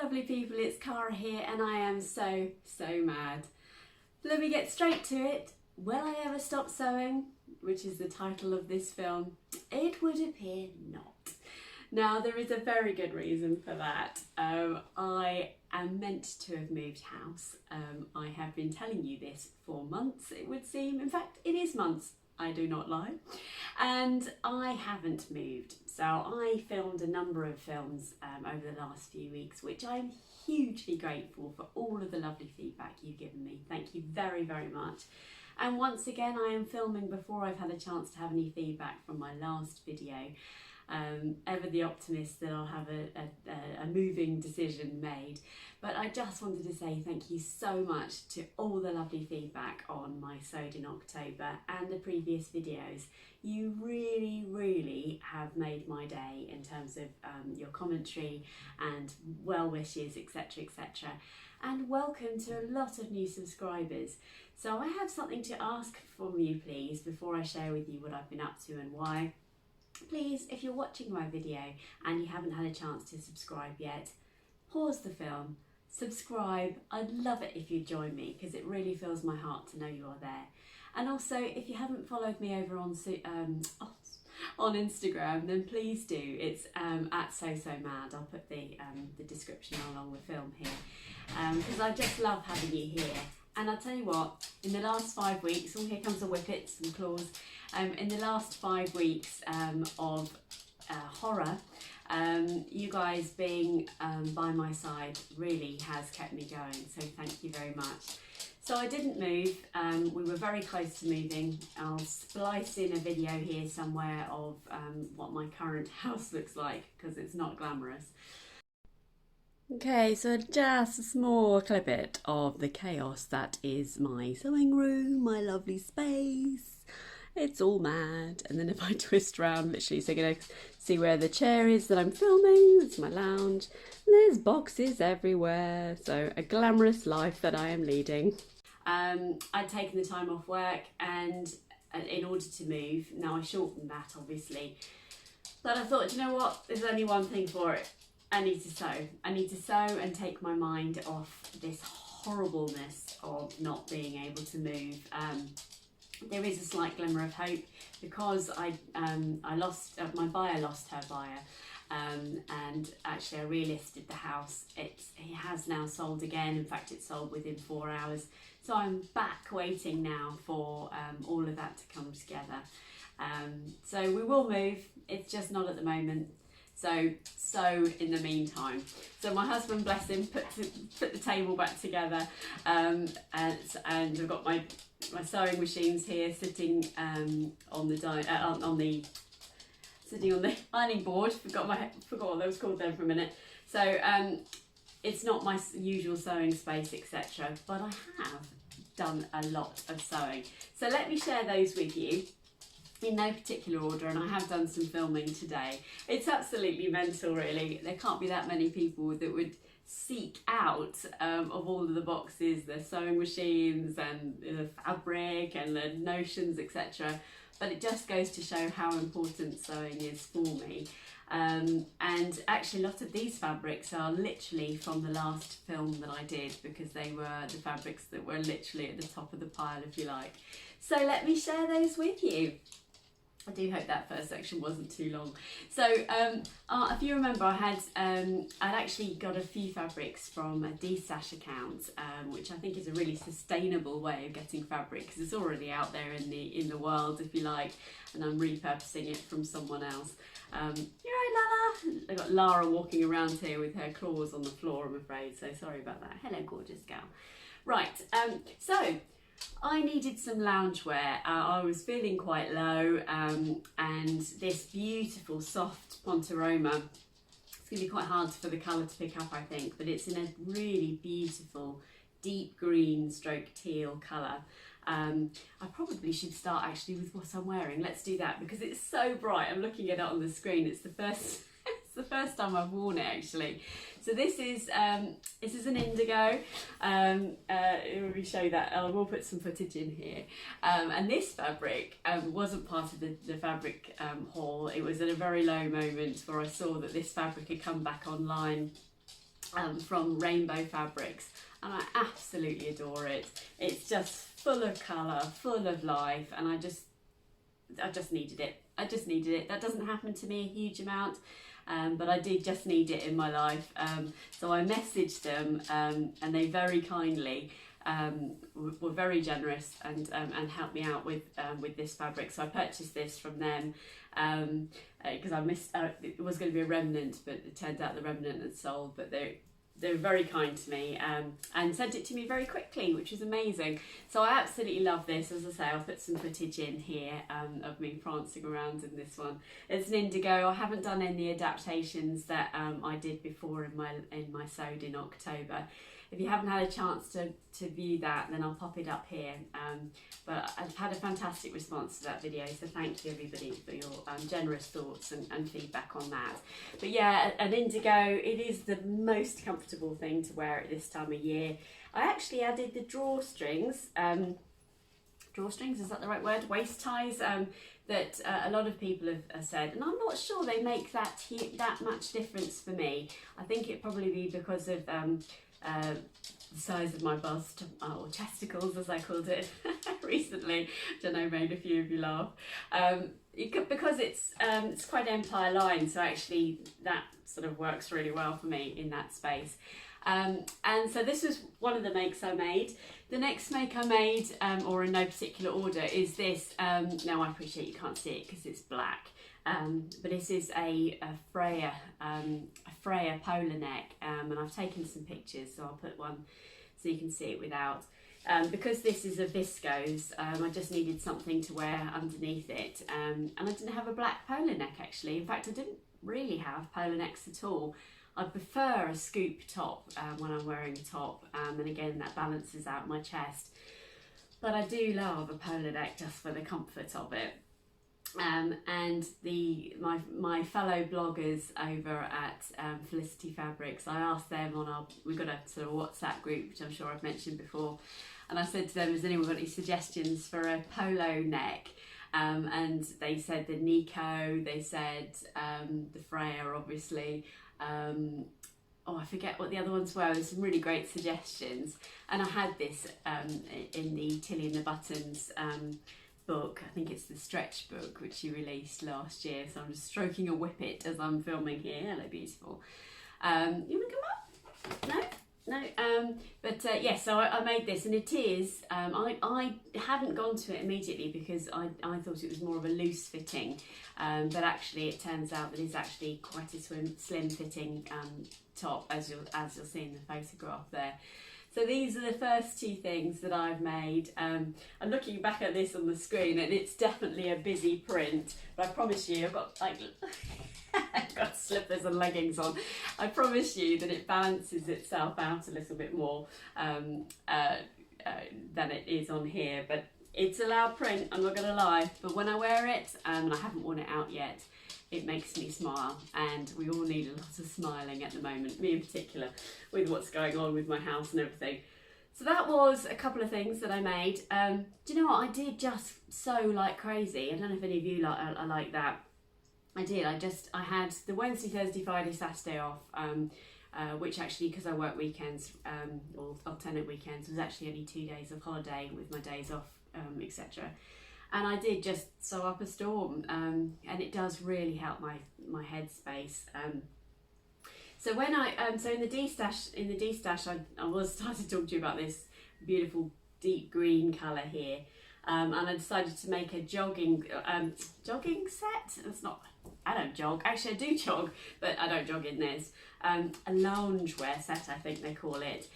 lovely people, it's Cara here and I am so mad. Let me get straight to it. Will I ever stop sewing? Which is the title of this film. It would appear not. Now there is a very good reason for that. I am meant to have moved house. I have been telling you this for months, it would seem. In fact, it is months, I do not lie. And I haven't moved. So I filmed a number of films over the last few weeks, which I'm hugely grateful for all of the lovely feedback you've given me. Thank you very much. And once again, I am filming before I've had a chance to have any feedback from my last video. Ever the optimist that I'll have a moving decision made. But I just wanted to say thank you so much to all the lovely feedback on my Sewed in October and the previous videos. You really have made my day in terms of your commentary and well wishes, etc. And welcome to a lot of new subscribers. So I have something to ask from you, please, before I share with you what I've been up to and why. Please, if you're watching my video and you haven't had a chance to subscribe yet, pause the film, subscribe. I'd love it if you'd join me because it really fills my heart to know you are there. And also, if you haven't followed me over on Instagram, then please do. It's at SoMad. I'll put the description along the film here because I just love having you here. And I'll tell you what, in the last 5 weeks, oh, here comes a whippet, some claws. In the last 5 weeks of horror, you guys being by my side really has kept me going, so thank you very much. So I didn't move, we were very close to moving. I'll splice in a video here somewhere of what my current house looks like, because it's not glamorous. Okay, so just a small clip of the chaos that is my sewing room, my lovely space. It's all mad. And then if I twist around, literally, so you're going to see where the chair is that I'm filming. It's my lounge. And there's boxes everywhere. So a glamorous life that I am leading. I'd taken the time off work and in order to move. Now I shortened that, obviously. But I thought, you know what? There's only one thing for it. I need to sew. I need to sew and take my mind off this horribleness of not being able to move. There is a slight glimmer of hope because I lost my buyer lost her buyer, and actually I relisted the house. It has now sold again. In fact, it sold within 4 hours. So I'm back waiting now for all of that to come together. So we will move. It's just not at the moment. So in the meantime. So my husband, bless him, put the table back together, and I've got my sewing machines here sitting on the ironing board. Forgot what that was called then for a minute. So it's not my usual sewing space, etc. But I have done a lot of sewing. So let me share those with you. In no particular order, and I have done some filming today. It's absolutely mental, really. There can't be that many people that would seek out of all of the boxes, the sewing machines and the fabric and the notions, etc. But it just goes to show how important sewing is for me. And actually a lot of these fabrics are literally from the last film that I did, because they were the fabrics that were literally at the top of the pile, if you like. So let me share those with you. I do hope that first section wasn't too long. So if you remember, I'd actually got a few fabrics from a destash account, which I think is a really sustainable way of getting fabric, because it's already out there in the world, if you like, and I'm repurposing it from someone else. You're right, Lana. I've got Lara walking around here with her claws on the floor, I'm afraid, so sorry about that. Hello, gorgeous gal. Right, so I needed some loungewear. I was feeling quite low, and this beautiful soft ponte aroma. It's going to be quite hard for the colour to pick up, I think, but it's in a really beautiful deep green stroke teal colour. I probably should start actually with what I'm wearing. Let's do that because it's so bright. I'm looking at it on the screen. It's the first it's the first time I've worn it, actually. So this is an indigo. Let me show you that. I will put some footage in here. And this fabric wasn't part of the fabric haul. It was at a very low moment where I saw that this fabric had come back online. from Rainbow Fabrics, and I absolutely adore it. It's just full of colour, full of life, and I just needed it. I just needed it. That doesn't happen to me a huge amount, but I did just need it in my life. So I messaged them, and they very kindly were very generous and helped me out with this fabric. So I purchased this from them because I missed. It was going to be a remnant, but it turned out the remnant had sold. But they were very kind to me and sent it to me very quickly, which was amazing. So I absolutely love this. As I say, I'll put some footage in here of me prancing around in this one. It's an indigo. I haven't done any adaptations that I did before in my sewed in October. If you haven't had a chance to view that, then I'll pop it up here. But I've had a fantastic response to that video, so thank you everybody for your generous thoughts and feedback on that. But yeah, an indigo, it is the most comfortable thing to wear at this time of year. I actually added the drawstrings, is that the right word? Waist ties, that a lot of people have said, and I'm not sure they make that much difference for me. I think it'd probably be because of the size of my bust, or chesticles as I called it recently, which I know made a few of you laugh. Because it's quite empire line, so actually that sort of works really well for me in that space. And so this was one of the makes I made. The next make I made, or in no particular order, is this. Now I appreciate you can't see it because it's black. But this is a Freya polar neck, and I've taken some pictures, so I'll put one so you can see it without. Because this is a viscose, I just needed something to wear underneath it, and I didn't have a black polar neck actually. In fact, I didn't really have polar necks at all. I prefer a scoop top when I'm wearing a top, and again that balances out my chest. But I do love a polar neck just for the comfort of it. And my fellow bloggers over at Felicity Fabrics, I asked them we've got a sort of WhatsApp group, which I'm sure I've mentioned before, and I said to them, has anyone got any suggestions for a polo neck? And they said the Nico, they said the Freya, obviously. I forget what the other ones were. There's some really great suggestions, and I had this in the Tilly and the Buttons book. I think it's the stretch book which she released last year, so I'm just stroking a whippet as I'm filming here. Hello beautiful. You want to come up? No? But yes, so I made this, and it is, I hadn't gone to it immediately because I thought it was more of a loose fitting, but actually it turns out that it's actually quite a slim fitting top, as you'll see in the photograph there. So these are the first two things that I've made. I'm looking back at this on the screen, and it's definitely a busy print, but I promise you, I've got like I've got slippers and leggings on. I promise you that it balances itself out a little bit more than it is on here, but it's a loud print, I'm not gonna lie, but when I wear it, and I haven't worn it out yet, it makes me smile, and we all need a lot of smiling at the moment, me in particular, with what's going on with my house and everything. So that was a couple of things that I made. Do you know what, I did just sew like crazy. I don't know if any of you are like that. I did, I had the Wednesday, Thursday, Friday, Saturday off, which actually, because I work weekends, or alternate weekends, was actually only 2 days of holiday with my days off, etc. And I did just sew up a storm, and it does really help my headspace. So when so in the destash, I was starting to talk to you about this beautiful deep green colour here, and I decided to make a jogging set. It's not. I don't jog. Actually, I do jog, but I don't jog in this. A loungewear set, I think they call it.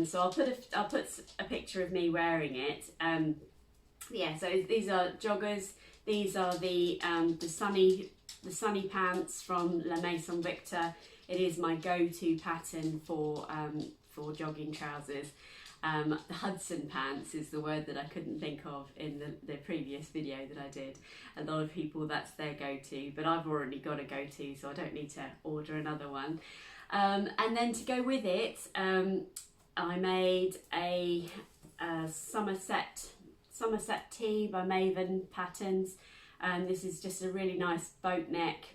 So I'll put a picture of me wearing it. Yeah, so these are joggers. These are the sunny pants from La Maison Victor. It is my go-to pattern for jogging trousers. The Hudson pants is the word that I couldn't think of in the previous video that I did. A lot of people, that's their go-to, but I've already got a go-to, so I don't need to order another one. And then to go with it, I made a Somerset tee by Mavern patterns, and this is just a really nice boat neck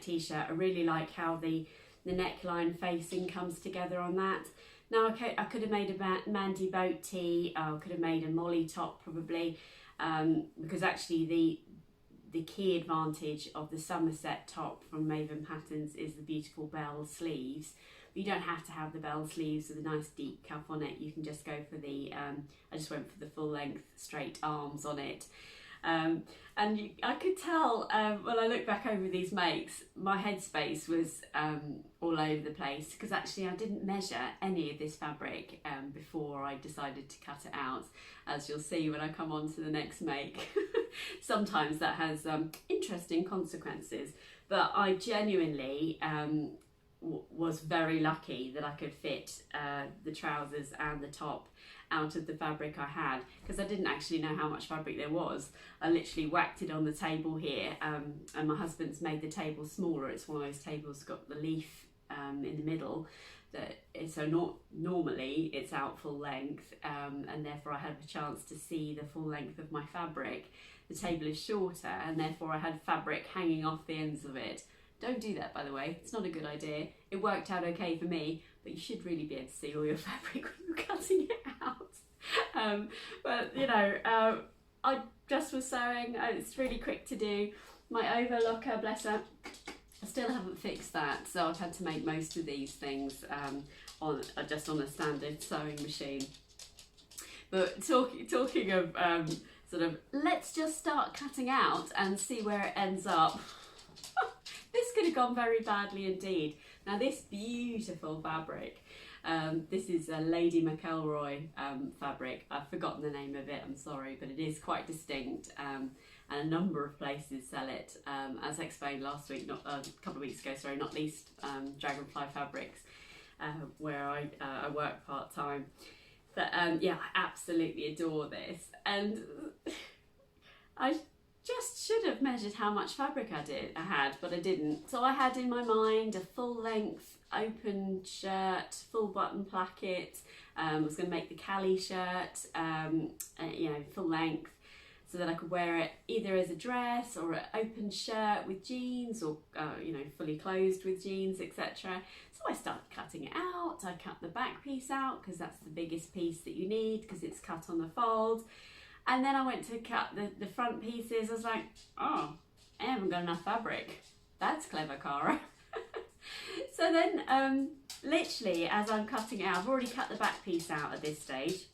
t-shirt. I really like how the the neckline facing comes together on that. Now I could have made a Mandy boat tee, I could have made a Molly top probably, because actually the key advantage of the Somerset top from Mavern Patterns is the beautiful bell sleeves. But you don't have to have the bell sleeves with a nice deep cuff on it. You can just go for the, I just went for the full length straight arms on it. I could tell when I look back over these makes, my headspace was all over the place, because actually I didn't measure any of this fabric before I decided to cut it out, as you'll see when I come on to the next make. Sometimes that has interesting consequences, but I genuinely was very lucky that I could fit the trousers and the top out of the fabric I had, because I didn't actually know how much fabric there was. I literally whacked it on the table here, and my husband's made the table smaller. It's one of those tables got the leaf in the middle, so normally it's out full length, and therefore I had a chance to see the full length of my fabric. The table is shorter, and therefore I had fabric hanging off the ends of it. Don't do that, by the way. It's not a good idea. It worked out okay for me, but you should really be able to see all your fabric when you're cutting it out. But you know, I just was sewing. It's really quick to do. My overlocker, bless her, I still haven't fixed that, so I've had to make most of these things just on a standard sewing machine. But talking of sort of, let's just start cutting out and see where it ends up. This could have gone very badly indeed. Now this beautiful fabric, this is a Lady McElroy fabric. I've forgotten the name of it, I'm sorry, but it is quite distinct, and a number of places sell it. As I explained last week, a couple of weeks ago, sorry, not least Dragonfly Fabrics, where I work part-time. But yeah, I absolutely adore this, and I just should have measured how much fabric I had, but I didn't. So I had in my mind a full length open shirt, full button placket. I was going to make the Cali shirt, you know, full length, so that I could wear it either as a dress or an open shirt with jeans, or you know, fully closed with jeans, etc. So I started cutting it out. I cut the back piece out because that's the biggest piece that you need, because it's cut on the fold. And then I went to cut the front pieces. I was like, oh, I haven't got enough fabric. That's clever, Cara. So then, literally, as I'm cutting it out, I've already cut the back piece out at this stage.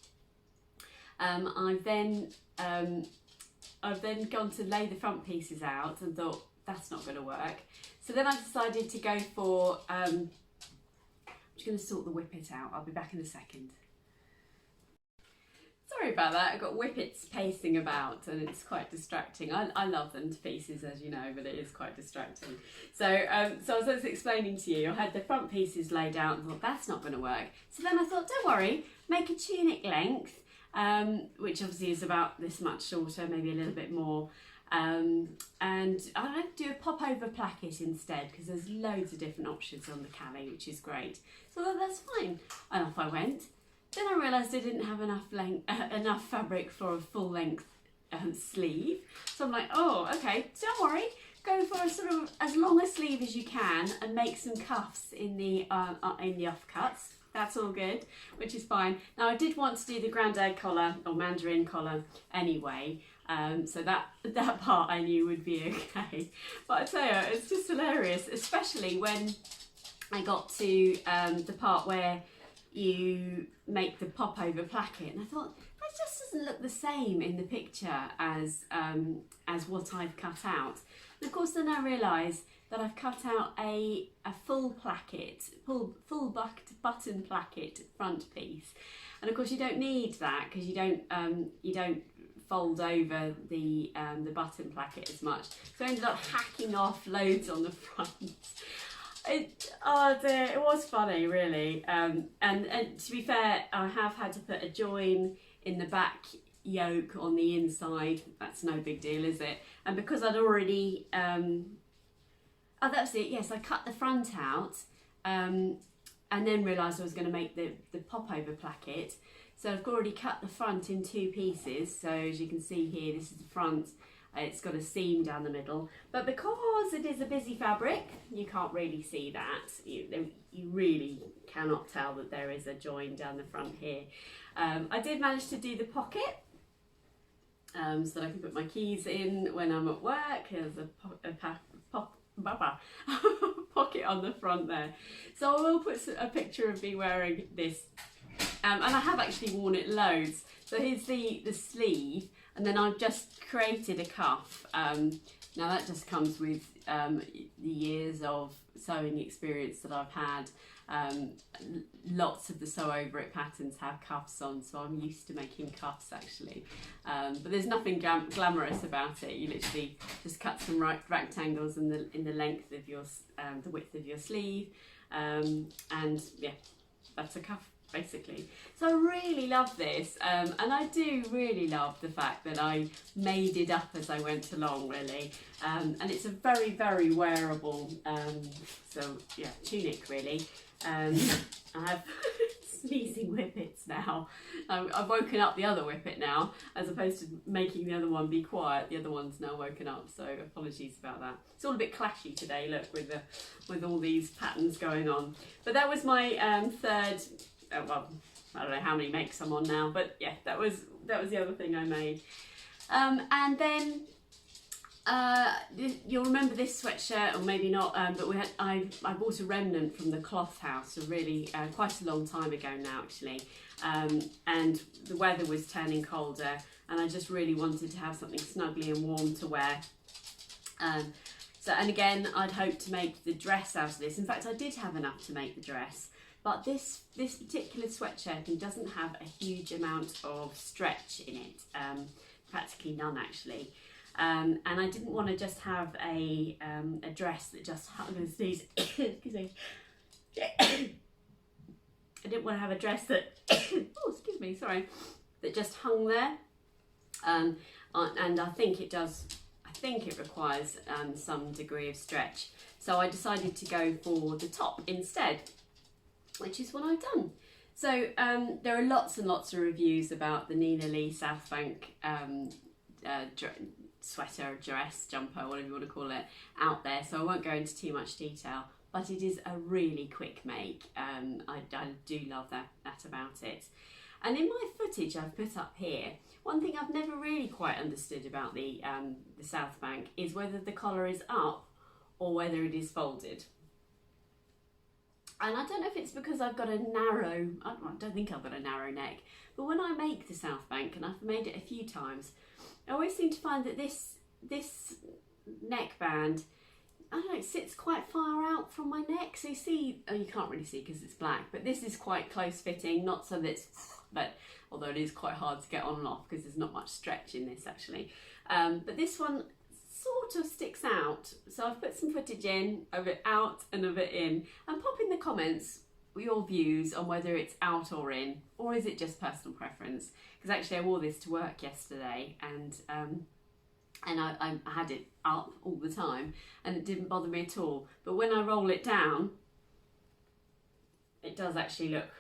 I've then gone to lay the front pieces out and thought, that's not going to work. So then I decided to go for, I'm just going to sort the whippet out. I'll be back in a second. Sorry about that, I've got whippets pacing about and it's quite distracting. I love them to pieces, as you know, but it is quite distracting. So, so as I was explaining to you, I had the front pieces laid out and thought, that's not going to work. So then I thought, don't worry, make a tunic length, which obviously is about this much shorter, maybe a little bit more. And I do a pop over placket instead, because there's loads of different options on the Cali, which is great. So I thought, that's fine. And off I went. Then I realised I didn't have enough fabric for a full length sleeve. So I'm like, oh, okay, don't worry. Go for a sort of as long a sleeve as you can and make some cuffs in the offcuts. That's all good, which is fine. Now I did want to do the grandad collar or mandarin collar anyway, so that part I knew would be okay. But I tell you, it's just hilarious, especially when I got to the part where you make the pop over placket, and I thought that just doesn't look the same in the picture as what I've cut out. And of course then I realised that I've cut out a full placket, full button placket front piece, and of course you don't need that because you don't fold over the button placket as much. So I ended up hacking off loads on the front. Oh dear, it was funny really, and to be fair, I have had to put a join in the back yoke on the inside. That's no big deal, is it? And because I'd already oh, that's it, yes, I cut the front out and then realised I was going to make the pop over placket. So I've already cut the front in two pieces, so as you can see here, this is the front It's got a seam down the middle, but because it is a busy fabric, you can't really see that. You really cannot tell that there is a join down the front here. I did manage to do the pocket, so that I can put my keys in when I'm at work. There's a pocket on the front there. So I will put a picture of me wearing this, and I have actually worn it loads. So here's the sleeve, and then I've just created a cuff. Now that just comes with the years of sewing experience that I've had. Lots of the sew over it patterns have cuffs on, so I'm used to making cuffs actually. But there's nothing glamorous about it. You literally just cut some rectangles in the length of your the width of your sleeve, and yeah, that's a cuff basically. So I really love this, and I do really love the fact that I made it up as I went along really, and it's a very, very wearable so yeah, tunic really. I have sneezing whippets now. I've woken up the other whippet now, as opposed to making the other one be quiet. The other one's now woken up, so apologies about that. It's all a bit clashy today, look, with all these patterns going on. But that was my third. Well, I don't know how many makes I'm on now, but yeah, that was the other thing I made. And then you'll remember this sweatshirt, or maybe not, but I bought a remnant from the cloth house a really quite a long time ago now actually, and the weather was turning colder, and I just really wanted to have something snuggly and warm to wear. So, and again, I'd hoped to make the dress out of this. In fact, I did have enough to make the dress. But this particular sweatshirt doesn't have a huge amount of stretch in it, practically none actually. And I didn't want to just have a dress that just hung and sneeze. Excuse me. I didn't want to have a dress that oh, excuse me, sorry, that just hung there. And I think it does. I think it requires some degree of stretch. So I decided to go for the top instead, which is what I've done. So there are lots and lots of reviews about the Nina Lee South Bank sweater, dress, jumper, whatever you want to call it, out there, so I won't go into too much detail, but it is a really quick make. I do love that about it. And in my footage I've put up here, one thing I've never really quite understood about the South Bank is whether the collar is up or whether it is folded. And I don't know if it's because I've got a narrow, I don't think I've got a narrow neck, but when I make the South Bank, and I've made it a few times, I always seem to find that this neckband, I don't know, it sits quite far out from my neck. So you see, oh, you can't really see because it's black, but this is quite close fitting, not so that it's, but although it is quite hard to get on and off because there's not much stretch in this actually. But this one sort of sticks out, so I've put some footage in of it out and of it in, and pop in the comments your views on whether it's out or in, or is it just personal preference, because actually I wore this to work yesterday, and I had it up all the time and it didn't bother me at all, but when I roll it down it does actually look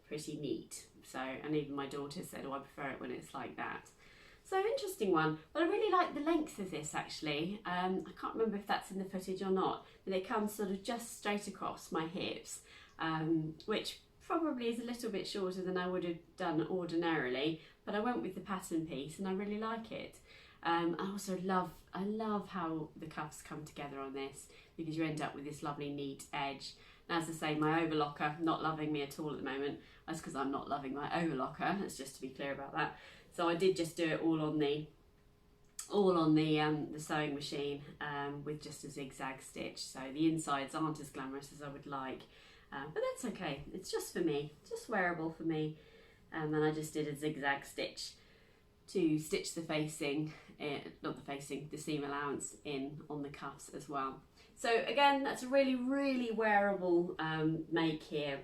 pretty neat. So, and even my daughter said, oh, I prefer it when it's like that. So interesting one, but I really like the length of this actually. I can't remember if that's in the footage or not, but it comes sort of just straight across my hips, which probably is a little bit shorter than I would have done ordinarily, but I went with the pattern piece and I really like it. I also love how the cuffs come together on this, because you end up with this lovely neat edge. And as I say, my overlocker not loving me at all at the moment. That's because I'm not loving my overlocker, that's just to be clear about that. So I did just do it all on the sewing machine with just a zigzag stitch. So the insides aren't as glamorous as I would like, but that's okay. It's just for me, just wearable for me. And I just did a zigzag stitch to stitch the facing, the seam allowance in on the cuffs as well. So again, that's a really, really wearable make here.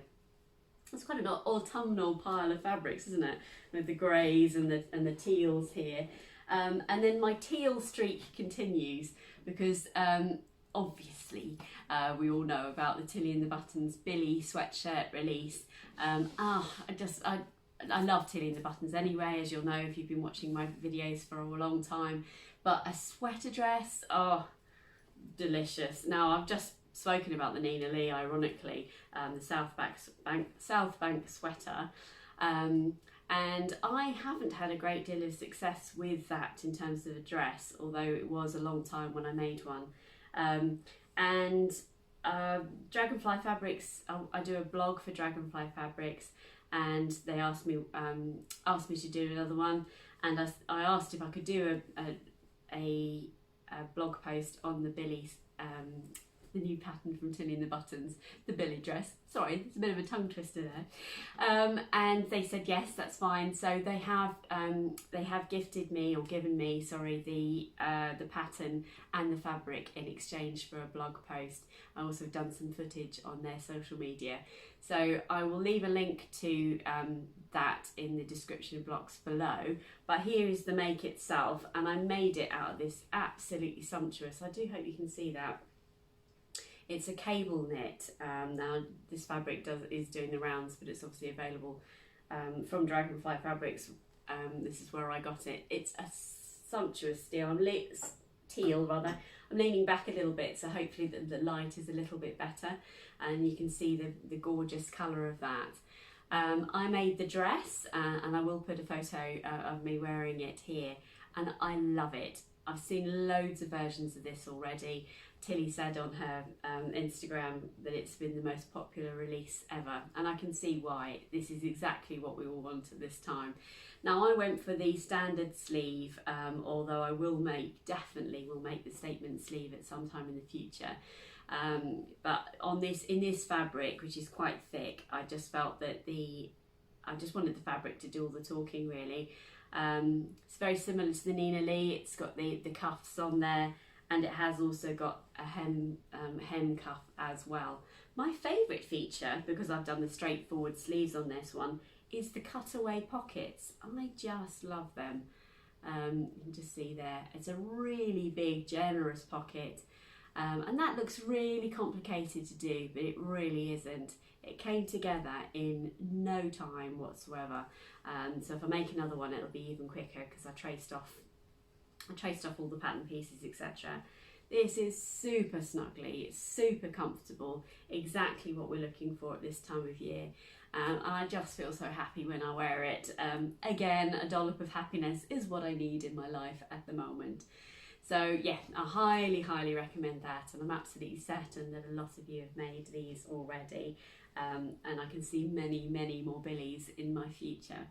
It's quite an autumnal pile of fabrics, isn't it? With the greys and the teals here. And then my teal streak continues because obviously we all know about the Tilly and the Buttons Billy sweatshirt release. I love Tilly and the Buttons anyway, as you'll know if you've been watching my videos for a long time. But a sweater dress, oh, delicious. Now I've just spoken about the Nina Lee, ironically, the South Bank sweater, and I haven't had a great deal of success with that in terms of a dress, although it was a long time when I made one. And Dragonfly Fabrics, I do a blog for Dragonfly Fabrics, and they asked me to do another one, and I asked if I could do a blog post on the Billy, the new pattern from Tilly and the Buttons, the Billy dress. Sorry, it's a bit of a tongue twister there. And they said yes, that's fine. So they have gifted me, or given me, sorry, the pattern and the fabric in exchange for a blog post. I also have done some footage on their social media. So I will leave a link to that in the description box below. But here is the make itself, and I made it out of this absolutely sumptuous. I do hope you can see that. It's a cable knit. Now this fabric is doing the rounds, but it's obviously available from Dragonfly Fabrics. This is where I got it. It's a sumptuous teal rather. I'm leaning back a little bit, so hopefully the light is a little bit better, and you can see the gorgeous colour of that. I made the dress, and I will put a photo of me wearing it here, and I love it. I've seen loads of versions of this already. Tilly said on her Instagram that it's been the most popular release ever, and I can see why. This is exactly what we all want at this time. Now I went for the standard sleeve, although I definitely will make the statement sleeve at some time in the future. But in this fabric, which is quite thick, I just felt that I just wanted the fabric to do all the talking really. It's very similar to the Nina Lee. It's got the cuffs on there, and it has also got a hem cuff as well. My favourite feature, because I've done the straightforward sleeves on this one, is the cutaway pockets. I just love them. You can just see there, it's a really big, generous pocket. And that looks really complicated to do, but it really isn't. It came together in no time whatsoever. So if I make another one, it'll be even quicker, because I traced off all the pattern pieces, etc. This is super snuggly, it's super comfortable, exactly what we're looking for at this time of year. And I just feel so happy when I wear it. Again, a dollop of happiness is what I need in my life at the moment. So yeah, I highly, highly recommend that, and I'm absolutely certain that a lot of you have made these already, and I can see many, many more Billies in my future.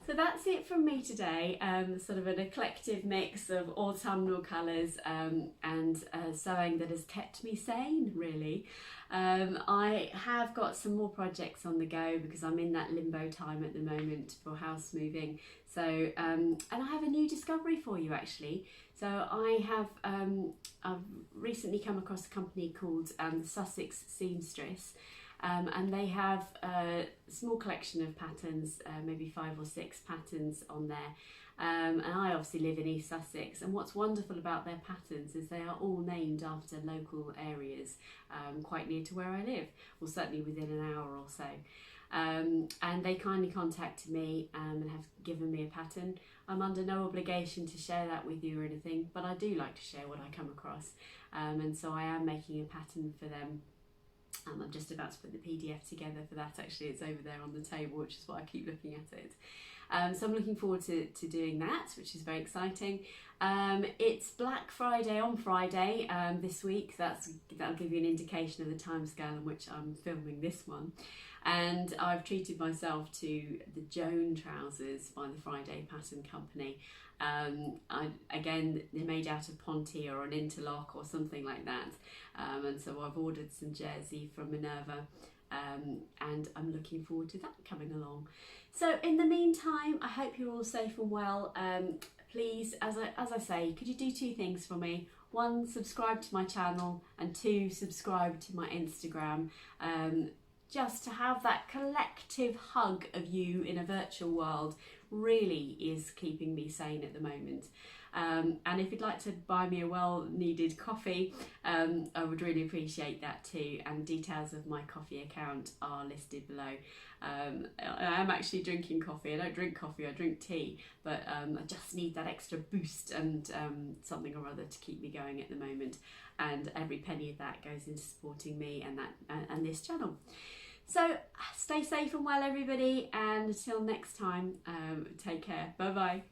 So that's it from me today, sort of an eclectic mix of autumnal colours and sewing that has kept me sane, really. I have got some more projects on the go, because I'm in that limbo time at the moment for house moving. So, and I have a new discovery for you actually. So I've recently come across a company called Sussex Seamstress. And they have a small collection of patterns, maybe 5 or 6 patterns on there. And I obviously live in East Sussex, and what's wonderful about their patterns is they are all named after local areas quite near to where I live, or certainly within an hour or so. And they kindly contacted me and have given me a pattern. I'm under no obligation to share that with you or anything, but I do like to share what I come across. And so I am making a pattern for them. I'm just about to put the PDF together for that actually. It's over there on the table, which is why I keep looking at it. So I'm looking forward to doing that, which is very exciting. It's Black Friday on Friday this week. That'll give you an indication of the timescale in which I'm filming this one. And I've treated myself to the Joan trousers by the Friday Pattern Company. Again, they're made out of ponte or an interlock or something like that. And so I've ordered some jersey from Minerva, and I'm looking forward to that coming along. So in the meantime, I hope you're all safe and well. Please, as I say, could you do 2 things for me? 1, subscribe to my channel, and 2, subscribe to my Instagram. Just to have that collective hug of you in a virtual world really is keeping me sane at the moment. And if you'd like to buy me a well-needed coffee, I would really appreciate that too. And details of my coffee account are listed below. I am actually drinking coffee. I don't drink coffee, I drink tea, but I just need that extra boost and something or other to keep me going at the moment. And every penny of that goes into supporting me and this channel. So stay safe and well, everybody, and until next time, take care. Bye bye.